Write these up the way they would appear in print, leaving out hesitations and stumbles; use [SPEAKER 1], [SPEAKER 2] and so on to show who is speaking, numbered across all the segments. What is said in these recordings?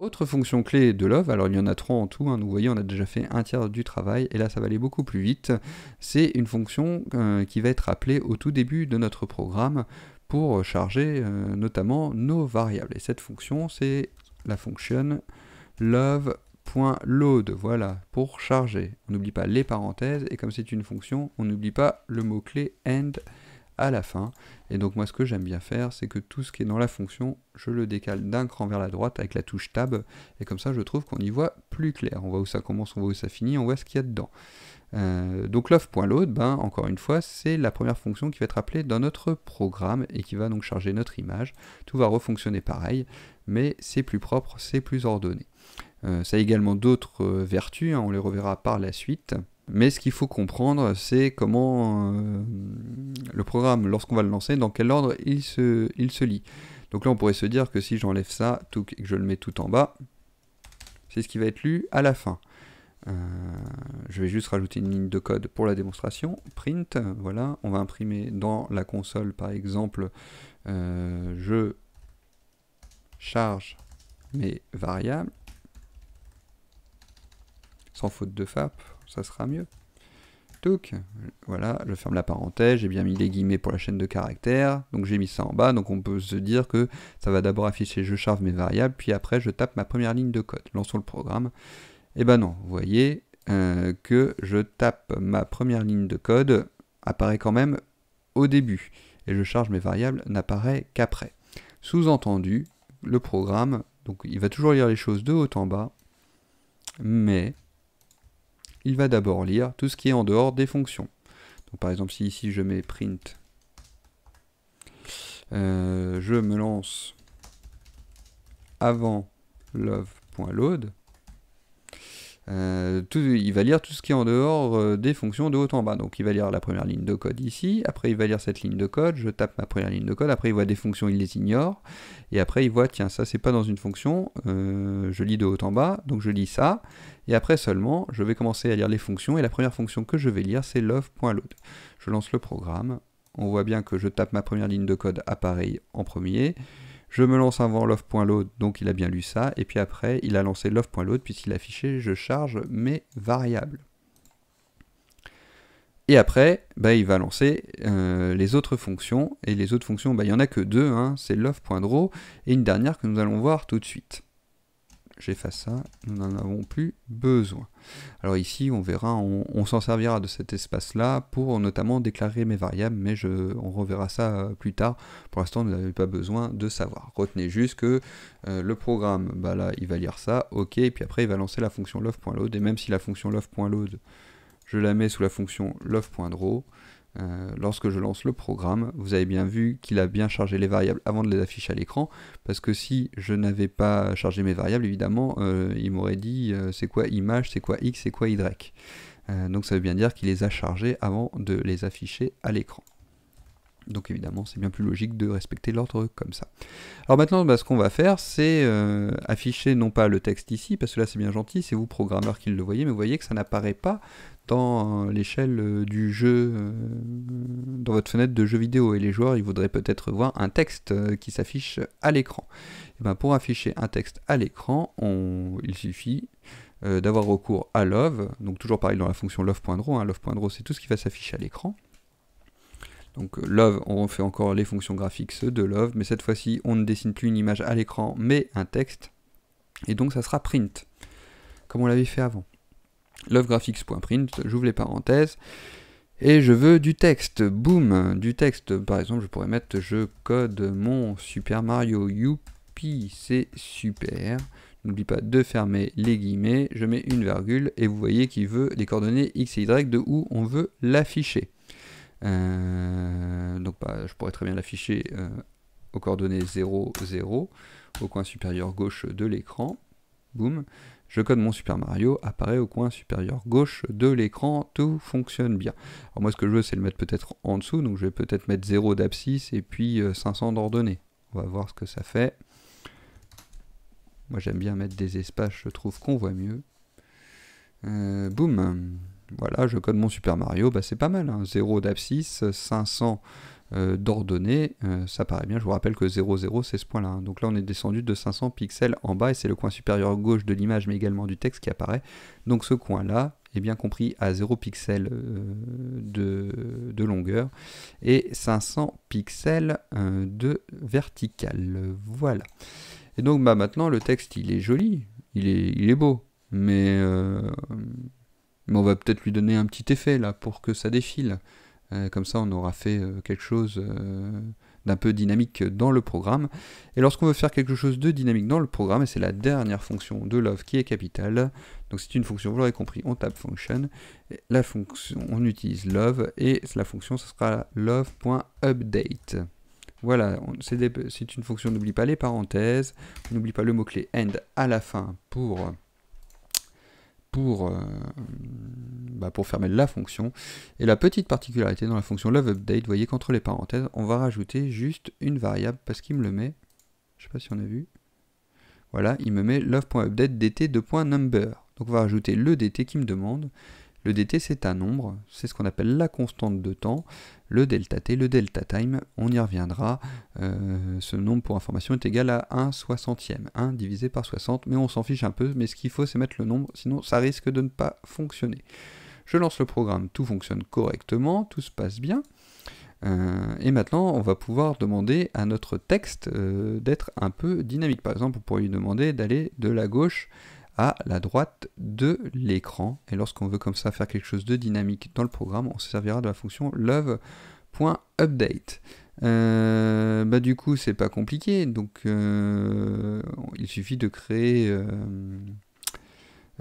[SPEAKER 1] Autre fonction clé de love, alors il y en a 3 en tout, hein, donc vous voyez on a déjà fait un tiers du travail, et là ça va aller beaucoup plus vite. C'est une fonction qui va être appelée au tout début de notre programme pour charger notamment nos variables. Et cette fonction, c'est la fonction love.load, voilà, pour charger. On n'oublie pas les parenthèses, et comme c'est une fonction, on n'oublie pas le mot-clé end à la fin. Et donc moi ce que j'aime bien faire, c'est que tout ce qui est dans la fonction, je le décale d'un cran vers la droite avec la touche tab, et comme ça je trouve qu'on y voit plus clair. On voit où ça commence, on voit où ça finit, on voit ce qu'il y a dedans. Donc love.load, encore une fois, c'est la première fonction qui va être appelée dans notre programme et qui va donc charger notre image. Tout va refonctionner pareil, mais c'est plus propre, c'est plus ordonné. Ça a également d'autres vertus, hein, on les reverra par la suite. Mais ce qu'il faut comprendre, c'est comment le programme, lorsqu'on va le lancer, dans quel ordre il se lit. Donc là, on pourrait se dire que si j'enlève ça et que je le mets tout en bas, c'est ce qui va être lu à la fin. Je vais juste rajouter une ligne de code pour la démonstration. Print, voilà, on va imprimer dans la console, par exemple, je charge mes variables, sans faute de frappe, ça sera mieux. Touc, voilà, je ferme la parenthèse, j'ai bien mis les guillemets pour la chaîne de caractères, donc j'ai mis ça en bas, donc on peut se dire que ça va d'abord afficher je charge mes variables, puis après je tape ma première ligne de code. Lançons le programme. Et ben non, vous voyez que je tape ma première ligne de code, apparaît quand même au début, et je charge mes variables n'apparaît qu'après. Sous-entendu, le programme, donc il va toujours lire les choses de haut en bas, mais il va d'abord lire tout ce qui est en dehors des fonctions. Donc par exemple, si ici je mets print, je me lance avant love.load, il va lire tout ce qui est en dehors des fonctions de haut en bas. Donc il va lire la première ligne de code ici, après il va lire cette ligne de code, je tape ma première ligne de code, après il voit des fonctions, il les ignore, et après il voit, tiens, ça c'est pas dans une fonction, je lis de haut en bas, donc je lis ça, et après seulement, je vais commencer à lire les fonctions, et la première fonction que je vais lire, c'est love.load. Je lance le programme, on voit bien que je tape ma première ligne de code appareil en premier, je me lance avant love.load, donc il a bien lu ça, et puis après il a lancé love.load puisqu'il a affiché je charge mes variables. Et après, il va lancer les autres fonctions, et les autres fonctions, il n'y en a que deux, hein, c'est love.draw, et une dernière que nous allons voir tout de suite. J'efface ça, nous n'en avons plus besoin. Alors ici, on verra, on s'en servira de cet espace-là pour notamment déclarer mes variables, mais on reverra ça plus tard. Pour l'instant, vous n'avez pas besoin de savoir. Retenez juste que le programme, là, il va lire ça, ok, et puis après, il va lancer la fonction love.load, et même si la fonction love.load, je la mets sous la fonction love.draw, lorsque je lance le programme, vous avez bien vu qu'il a bien chargé les variables avant de les afficher à l'écran, parce que si je n'avais pas chargé mes variables, évidemment, il m'aurait dit c'est quoi image, c'est quoi x, c'est quoi y. Donc ça veut bien dire qu'il les a chargés avant de les afficher à l'écran. Donc évidemment, c'est bien plus logique de respecter l'ordre comme ça. Alors maintenant, ce qu'on va faire, c'est afficher non pas le texte ici, parce que là c'est bien gentil, c'est vous programmeur qui le voyez, mais vous voyez que ça n'apparaît pas dans l'échelle du jeu, dans votre fenêtre de jeu vidéo, et les joueurs, ils voudraient peut-être voir un texte qui s'affiche à l'écran. Et pour afficher un texte à l'écran, il suffit d'avoir recours à love, donc toujours pareil dans la fonction love.draw, hein, love.draw c'est tout ce qui va s'afficher à l'écran. Donc love, on fait encore les fonctions graphiques de love, mais cette fois-ci, on ne dessine plus une image à l'écran, mais un texte, et donc ça sera print, comme on l'avait fait avant. LoveGraphics.print, j'ouvre les parenthèses, et je veux du texte, boum, du texte, par exemple, je pourrais mettre je code mon Super Mario, youpi, c'est super. N'oublie pas de fermer les guillemets, je mets une virgule, et vous voyez qu'il veut les coordonnées x et y de où on veut l'afficher. Donc je pourrais très bien l'afficher aux coordonnées 0, 0, au coin supérieur gauche de l'écran, boum. Je code mon Super Mario, apparaît au coin supérieur gauche de l'écran, tout fonctionne bien. Alors moi ce que je veux c'est le mettre peut-être en dessous, donc je vais peut-être mettre 0 d'abscisse et puis 500 d'ordonnée. On va voir ce que ça fait. Moi j'aime bien mettre des espaces, je trouve qu'on voit mieux. Boum. Voilà, je code mon Super Mario, c'est pas mal, hein. 0 d'abscisse, 500 d'ordonnées, ça paraît bien. Je vous rappelle que 0, 0 c'est ce point-là, hein. Donc là on est descendu de 500 pixels en bas et c'est le coin supérieur gauche de l'image mais également du texte qui apparaît. Donc ce coin-là est bien compris à 0 pixels de longueur et 500 pixels de vertical. Voilà. Et donc bah, maintenant le texte il est joli, il est beau, mais on va peut-être lui donner un petit effet là pour que ça défile. Comme ça on aura fait quelque chose d'un peu dynamique dans le programme. Et lorsqu'on veut faire quelque chose de dynamique dans le programme, et c'est la dernière fonction de love qui est capitale, donc c'est une fonction, vous l'aurez compris, on tape function, et la fonction, on utilise love, et la fonction ce sera love.update. Voilà, c'est une fonction, n'oublie pas les parenthèses, n'oublie pas le mot-clé end à la fin pour fermer la fonction. Et la petite particularité dans la fonction loveUpdate, vous voyez qu'entre les parenthèses, on va rajouter juste une variable parce qu'il me le met, je sais pas si on a vu, voilà, il me met love.update dt2.number. Donc on va rajouter le dt qui me demande. Le dt c'est un nombre, c'est ce qu'on appelle la constante de temps. Le delta t, le delta time, on y reviendra. Ce nombre pour information est égal à 1/60e, 1 divisé par 60, mais on s'en fiche un peu, mais ce qu'il faut c'est mettre le nombre, sinon ça risque de ne pas fonctionner. Je lance le programme, tout fonctionne correctement, tout se passe bien. Et maintenant, on va pouvoir demander à notre texte d'être un peu dynamique. Par exemple, on pourrait lui demander d'aller de la gauche à la droite de l'écran. Et lorsqu'on veut comme ça faire quelque chose de dynamique dans le programme, on se servira de la fonction love.update. Du coup, c'est pas compliqué. Donc, il suffit de créer...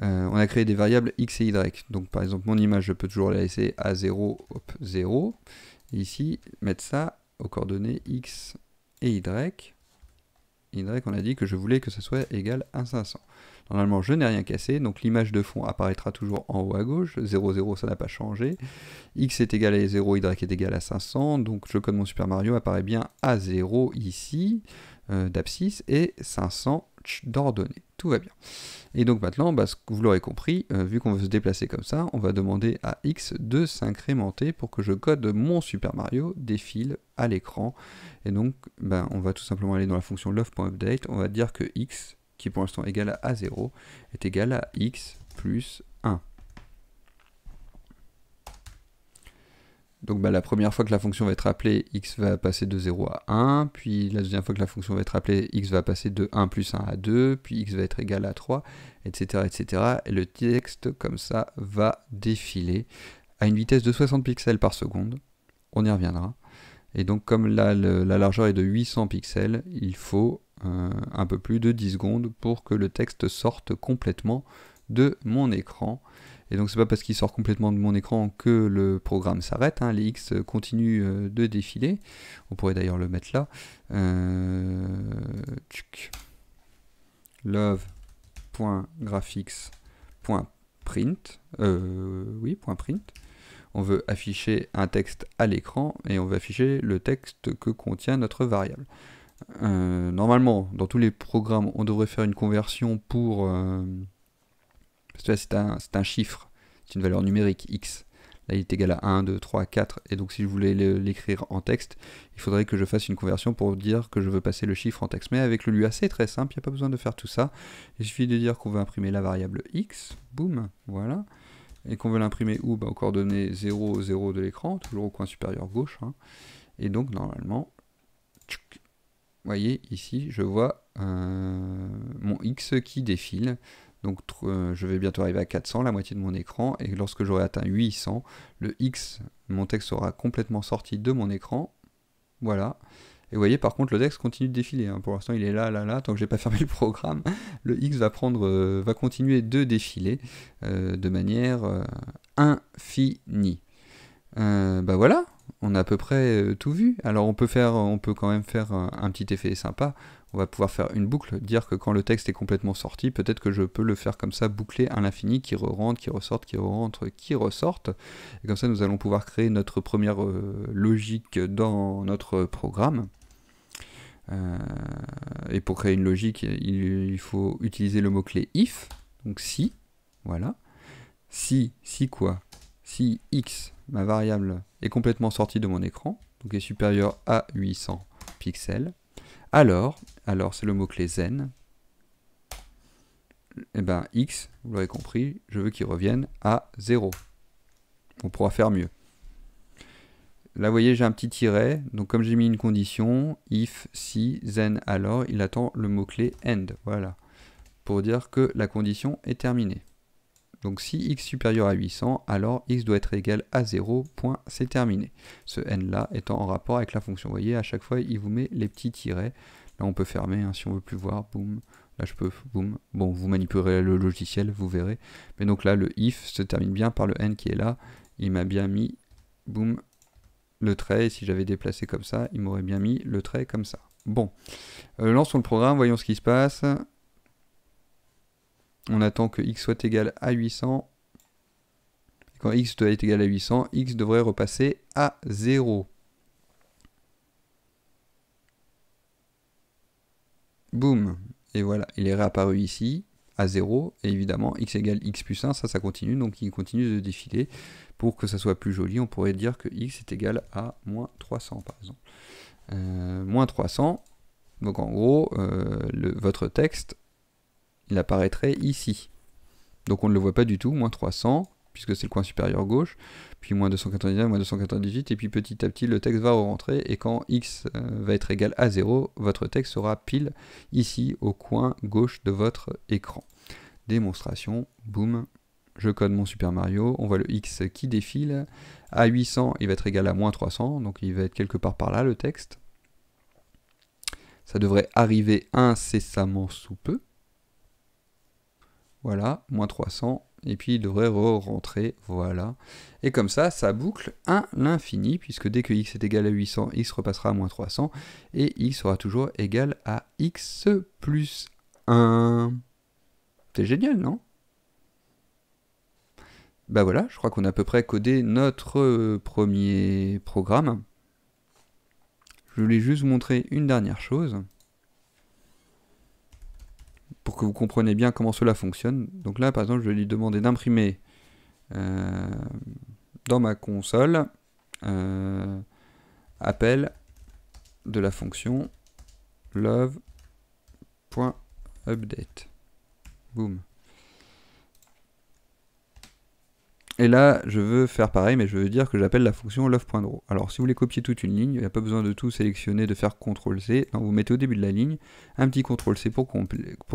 [SPEAKER 1] on a créé des variables x et y. Donc, par exemple, mon image, je peux toujours la laisser à 0, hop, 0. Et ici, mettre ça aux coordonnées x et y. Y, on a dit que je voulais que ça soit égal à 500. Normalement, je n'ai rien cassé, donc l'image de fond apparaîtra toujours en haut à gauche. 0, 0, ça n'a pas changé. X est égal à 0, y est égal à 500. Donc le code de mon Super Mario apparaît bien à 0 ici, d'abscisse, et 500 d'ordonnées. Tout va bien. Et donc maintenant, vous l'aurez compris, vu qu'on veut se déplacer comme ça, on va demander à X de s'incrémenter pour que je code mon Super Mario défile à l'écran. Et donc, on va tout simplement aller dans la fonction love.update, on va dire que X, qui pour l'instant est égal à 0, est égal à X plus 1. Donc la première fois que la fonction va être appelée, x va passer de 0 à 1, puis la deuxième fois que la fonction va être appelée, x va passer de 1 plus 1 à 2, puis x va être égal à 3, etc. etc. Et le texte, comme ça, va défiler à une vitesse de 60 pixels par seconde. On y reviendra. Et donc comme là, la largeur est de 800 pixels, il faut un peu plus de 10 secondes pour que le texte sorte complètement de mon écran. Et donc c'est pas parce qu'il sort complètement de mon écran que le programme s'arrête, hein. Les X continuent de défiler. On pourrait d'ailleurs le mettre là. Love.graphics.print. .print. On veut afficher un texte à l'écran et on veut afficher le texte que contient notre variable. Normalement, dans tous les programmes, on devrait faire une conversion pour... parce que là, c'est un chiffre, c'est une valeur numérique, x. Là, il est égal à 1, 2, 3, 4. Et donc, si je voulais l'écrire en texte, il faudrait que je fasse une conversion pour dire que je veux passer le chiffre en texte. Mais avec le Lua, c'est très simple, il n'y a pas besoin de faire tout ça. Il suffit de dire qu'on veut imprimer la variable x, boum, voilà. Et qu'on veut l'imprimer où, aux coordonnées 0, 0 de l'écran, toujours au coin supérieur gauche. Hein. Et donc, normalement, vous voyez, ici, je vois mon x qui défile. Donc je vais bientôt arriver à 400, la moitié de mon écran, et lorsque j'aurai atteint 800, le X, mon texte sera complètement sorti de mon écran. Voilà. Et vous voyez, par contre, le texte continue de défiler. Hein. Pour l'instant, il est là, là, là. Tant que j'ai pas fermé le programme, le X va continuer de défiler de manière infinie. Voilà, on a à peu près tout vu. Alors on peut quand même faire un petit effet sympa. On va pouvoir faire une boucle, dire que quand le texte est complètement sorti, peut-être que je peux le faire comme ça, boucler à l'infini, qui re-rentre, qui ressorte, qui re-rentre, qui ressorte. Et comme ça, nous allons pouvoir créer notre première logique dans notre programme. Et pour créer une logique, il faut utiliser le mot-clé if, donc si, voilà. Si quoi? Si x, ma variable, est complètement sortie de mon écran, donc est supérieur à 800 pixels, alors c'est le mot-clé zen, et bien x, vous l'aurez compris, je veux qu'il revienne à 0. On pourra faire mieux. Là, vous voyez, j'ai un petit tiret, donc comme j'ai mis une condition, if, si, then, alors, il attend le mot-clé end, voilà, pour dire que la condition est terminée. Donc si x supérieur à 800, alors x doit être égal à 0, point, c'est terminé. Ce n là étant en rapport avec la fonction. Vous voyez, à chaque fois, il vous met les petits tirets. Là, on peut fermer, hein, si on veut plus voir, boum. Là, je peux, boum. Bon, vous manipulerez le logiciel, vous verrez. Mais donc là, le if se termine bien par le n qui est là. Il m'a bien mis, boum, le trait. Et si j'avais déplacé comme ça, il m'aurait bien mis le trait comme ça. Bon, lançons le programme, voyons ce qui se passe. On attend que x soit égal à 800. Et quand x doit être égal à 800, x devrait repasser à 0. Boum. Et voilà, il est réapparu ici à 0. Et évidemment, x égale x plus 1, ça continue. Donc il continue de défiler. Pour que ça soit plus joli, on pourrait dire que x est égal à moins 300 par exemple. Moins 300. Donc en gros, votre texte, il apparaîtrait ici. Donc on ne le voit pas du tout, moins 300, puisque c'est le coin supérieur gauche, puis moins 299, moins 298, et puis petit à petit le texte va rentrer, et quand x va être égal à 0, votre texte sera pile ici, au coin gauche de votre écran. Démonstration, boum, je code mon Super Mario, on voit le x qui défile, à 800 il va être égal à moins 300, donc il va être quelque part par là le texte. Ça devrait arriver incessamment sous peu. Voilà, moins 300, et puis il devrait re-rentrer, voilà. Et comme ça, ça boucle à l'infini, puisque dès que x est égal à 800, x repassera à moins 300, et x sera toujours égal à x plus 1. C'est génial, non? Bah voilà, je crois qu'on a à peu près codé notre premier programme. Je voulais juste vous montrer une dernière chose, pour que vous compreniez bien comment cela fonctionne. Donc là, par exemple, je vais lui demander d'imprimer dans ma console appel de la fonction love.update. Boum. Et là, je veux faire pareil, mais je veux dire que j'appelle la fonction love.draw. Alors, si vous voulez copier toute une ligne, il n'y a pas besoin de tout sélectionner, de faire CTRL-C. Non, vous mettez au début de la ligne, un petit CTRL-C pour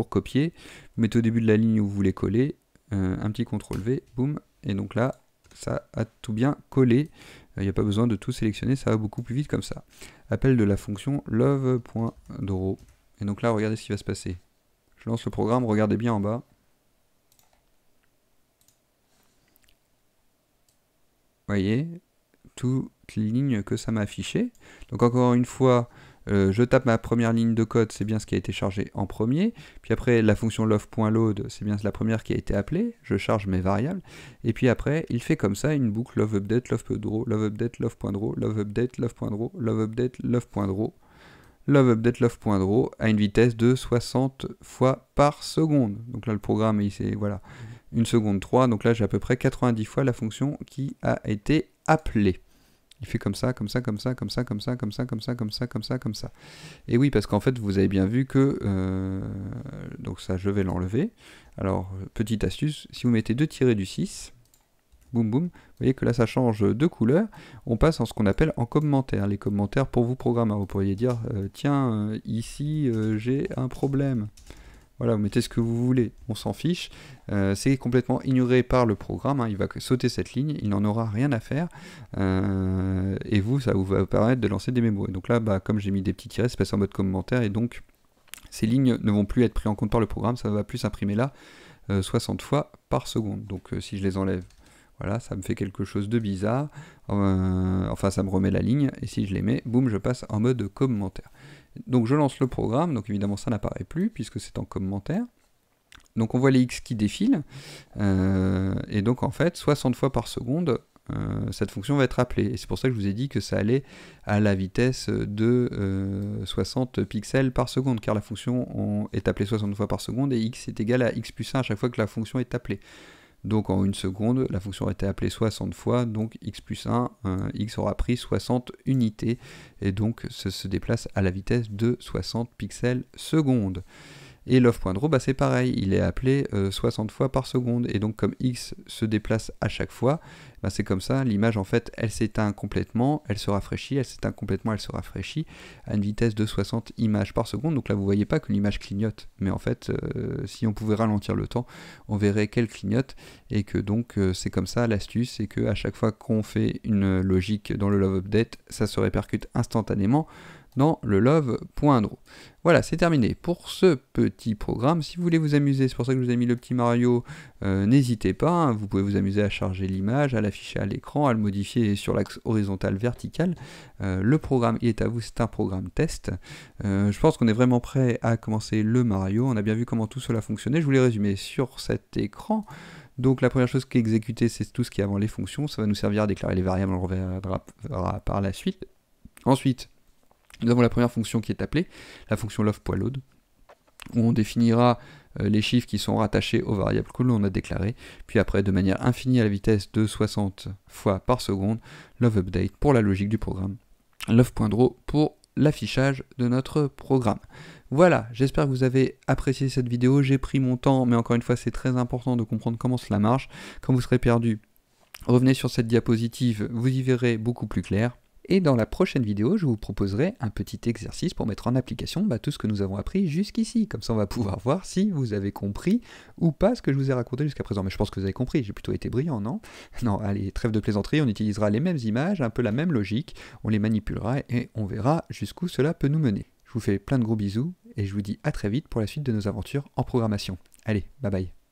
[SPEAKER 1] copier. Vous mettez au début de la ligne où vous voulez coller, un petit CTRL-V, boum. Et donc là, ça a tout bien collé. Il n'y a pas besoin de tout sélectionner, ça va beaucoup plus vite comme ça. Appel de la fonction love.draw. Et donc là, regardez ce qui va se passer. Je lance le programme, regardez bien en bas. Voyez, toutes les lignes que ça m'a affichées. Donc encore une fois, je tape ma première ligne de code, c'est bien ce qui a été chargé en premier. Puis après, la fonction love.load, c'est bien la première qui a été appelée. Je charge mes variables. Et puis après, il fait comme ça une boucle loveUpdate, love.draw, loveUpdate, love.draw, loveUpdate, love.draw, loveUpdate, love.draw, loveUpdate, love.draw à une vitesse de 60 fois par seconde. Donc là, le programme, c'est voilà, 1 seconde 3. Donc là, j'ai à peu près 90 fois la fonction qui a été appelée. Il fait comme ça, comme ça, comme ça, comme ça, comme ça, comme ça, comme ça, comme ça, comme ça, comme ça. Et oui, parce qu'en fait, vous avez bien vu que... donc ça, je vais l'enlever. Alors, petite astuce, si vous mettez 2 tirets du 6, boum boum, vous voyez que là, ça change de couleur. On passe en ce qu'on appelle en commentaire. Les commentaires pour vous, programmeurs. Vous pourriez dire, tiens, ici, j'ai un problème. Voilà, vous mettez ce que vous voulez, on s'en fiche. C'est complètement ignoré par le programme, hein. Il va sauter cette ligne, il n'en aura rien à faire. Et vous, ça vous va permettre de lancer des mémos. Et donc là, bah, comme j'ai mis des petits tirets, c'est passé en mode commentaire, et donc ces lignes ne vont plus être prises en compte par le programme, ça va plus s'imprimer là 60 fois par seconde. Donc si je les enlève, voilà, ça me fait quelque chose de bizarre. Enfin, ça me remet la ligne, et si je les mets, boum, je passe en mode commentaire. Donc je lance le programme, donc évidemment ça n'apparaît plus puisque c'est en commentaire. Donc on voit les x qui défilent, et donc en fait 60 fois par seconde, cette fonction va être appelée. Et c'est pour ça que je vous ai dit que ça allait à la vitesse de 60 pixels par seconde, car la fonction est appelée 60 fois par seconde, et x est égal à x plus 1 à chaque fois que la fonction est appelée. Donc en une seconde, la fonction a été appelée 60 fois, donc x plus 1, x aura pris 60 unités, et donc ça se déplace à la vitesse de 60 pixels seconde. Et love.draw, bah c'est pareil, il est appelé 60 fois par seconde, et donc comme x se déplace à chaque fois, bah c'est comme ça, l'image en fait, elle s'éteint complètement, elle se rafraîchit, elle s'éteint complètement, elle se rafraîchit, à une vitesse de 60 images par seconde, donc là vous voyez pas que l'image clignote, mais en fait, si on pouvait ralentir le temps, on verrait qu'elle clignote, et que donc c'est comme ça, l'astuce, c'est que à chaque fois qu'on fait une logique dans le love update, ça se répercute instantanément dans le love.draw. Voilà, c'est terminé pour ce petit programme. Si vous voulez vous amuser, c'est pour ça que je vous ai mis le petit Mario, n'hésitez pas, hein, vous pouvez vous amuser à charger l'image, à l'afficher à l'écran, à le modifier sur l'axe horizontal vertical. Le programme il est à vous, c'est un programme test. Je pense qu'on est vraiment prêt à commencer le Mario, on a bien vu comment tout cela fonctionnait, je vous l'ai résumé sur cet écran. Donc la première chose qui est exécutée, c'est tout ce qui est avant les fonctions, ça va nous servir à déclarer les variables, on le reverra par la suite. Ensuite, nous avons la première fonction qui est appelée, la fonction love.load, où on définira les chiffres qui sont rattachés aux variables que l'on a déclarées, puis après, de manière infinie à la vitesse de 60 fois par seconde, loveUpdate pour la logique du programme, love.draw pour l'affichage de notre programme. Voilà, j'espère que vous avez apprécié cette vidéo, j'ai pris mon temps, mais encore une fois, c'est très important de comprendre comment cela marche. Quand vous serez perdu, revenez sur cette diapositive, vous y verrez beaucoup plus clair. Et dans la prochaine vidéo, je vous proposerai un petit exercice pour mettre en application tout ce que nous avons appris jusqu'ici. Comme ça, on va pouvoir voir si vous avez compris ou pas ce que je vous ai raconté jusqu'à présent. Mais je pense que vous avez compris, j'ai plutôt été brillant, non? Non, allez, trêve de plaisanterie, on utilisera les mêmes images, un peu la même logique, on les manipulera et on verra jusqu'où cela peut nous mener. Je vous fais plein de gros bisous et je vous dis à très vite pour la suite de nos aventures en programmation. Allez, bye bye.